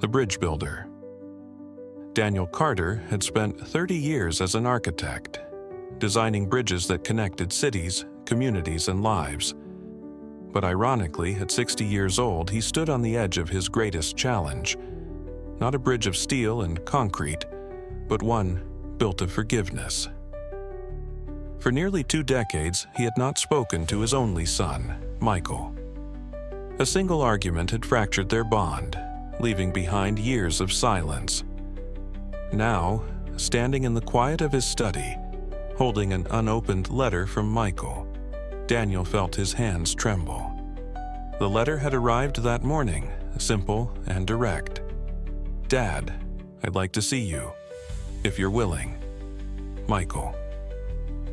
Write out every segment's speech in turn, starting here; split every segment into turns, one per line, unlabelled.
The bridge builder. Daniel Carter had spent 30 years as an architect, designing bridges that connected cities, communities, and lives. But ironically, at 60 years old, he stood on the edge of his greatest challenge. Not a bridge of steel and concrete, but one built of forgiveness. For nearly 2 decades, he had not spoken to his only son, Michael. A single argument had fractured their bond, leaving behind years of silence. Now, standing in the quiet of his study, holding an unopened letter from Michael, Daniel felt his hands tremble. The letter had arrived that morning, simple and direct. "Dad, I'd like to see you, if you're willing. Michael."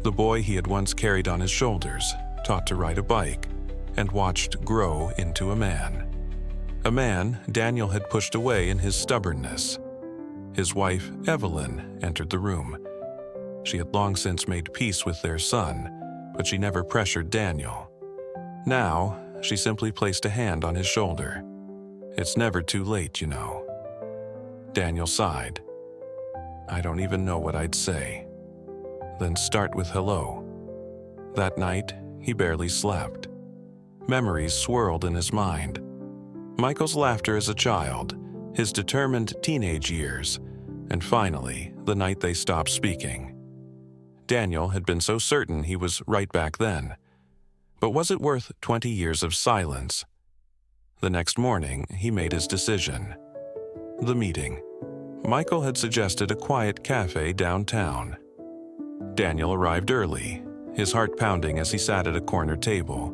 The boy he had once carried on his shoulders, taught to ride a bike, and watched grow into a man. A man Daniel had pushed away in his stubbornness. His wife, Evelyn, entered the room. She had long since made peace with their son, but she never pressured Daniel. Now, she simply placed a hand on his shoulder. "It's never too late, you know." Daniel sighed. "I don't even know what I'd say." Then start with hello. That night, he barely slept. Memories swirled in his mind. Michael's laughter as a child, his determined teenage years, and finally, the night they stopped speaking. Daniel had been so certain he was right back then. But was it worth 20 years of silence? The next morning, he made his decision. The meeting. Michael had suggested a quiet cafe downtown. Daniel arrived early, his heart pounding as he sat at a corner table.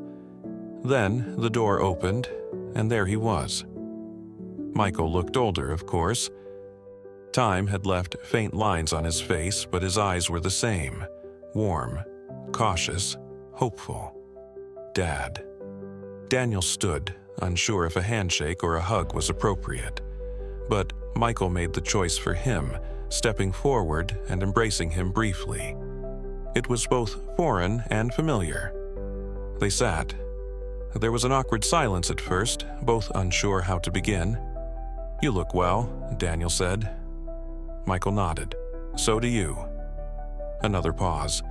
Then the door opened, and there he was. Michael looked older, of course. Time had left faint lines on his face, but his eyes were the same, warm, cautious, hopeful. "Dad." Daniel stood, unsure if a handshake or a hug was appropriate. But Michael made the choice for him, stepping forward and embracing him briefly. It was both foreign and familiar. They sat. There was an awkward silence at first, both unsure how to begin. "You look well," Daniel said. Michael nodded. "So do you." Another pause.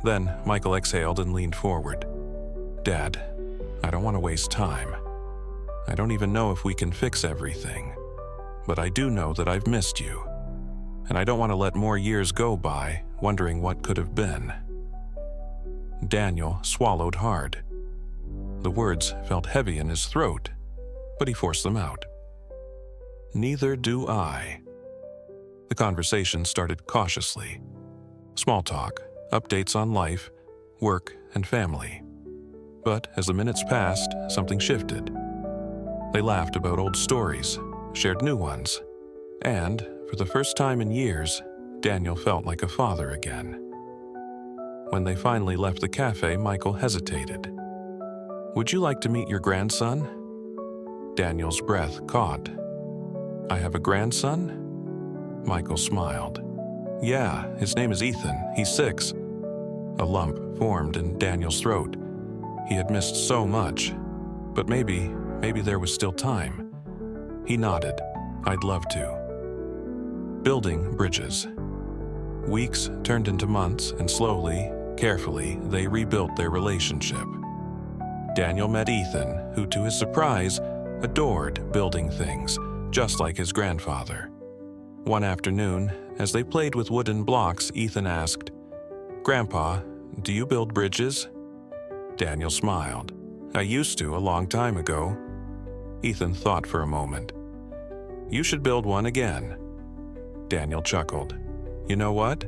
Then Michael exhaled and leaned forward. "Dad, I don't want to waste time. I don't even know if we can fix everything. But I do know that I've missed you. And I don't want to let more years go by, wondering what could have been." Daniel swallowed hard. The words felt heavy in his throat, but he forced them out. "Neither do I." The conversation started cautiously. Small talk, updates on life, work, and family. But as the minutes passed, something shifted. They laughed about old stories, shared new ones, and, for the first time in years, Daniel felt like a father again. When they finally left the cafe, Michael hesitated. "Would you like to meet your grandson?" Daniel's breath caught. "I have a grandson?" Michael smiled. "Yeah, his name is Ethan. He's 6. A lump formed in Daniel's throat. He had missed so much, but maybe there was still time. He nodded. "I'd love to." Building bridges. Weeks turned into months, and slowly, carefully, they rebuilt their relationship. Daniel met Ethan, who, to his surprise, adored building things, just like his grandfather. One afternoon, as they played with wooden blocks, Ethan asked, "Grandpa, do you build bridges?" Daniel smiled. "I used to a long time ago." Ethan thought for a moment. "You should build one again." Daniel chuckled. "You know what?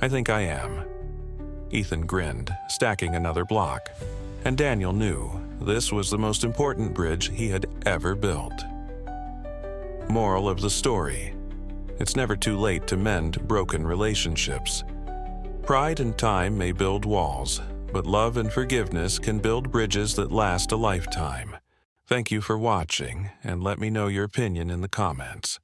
I think I am." Ethan grinned, stacking another block, and Daniel knew this was the most important bridge he had ever built. Moral of the story: it's never too late to mend broken relationships. Pride and time may build walls, but love and forgiveness can build bridges that last a lifetime. Thank you for watching, and let me know your opinion in the comments.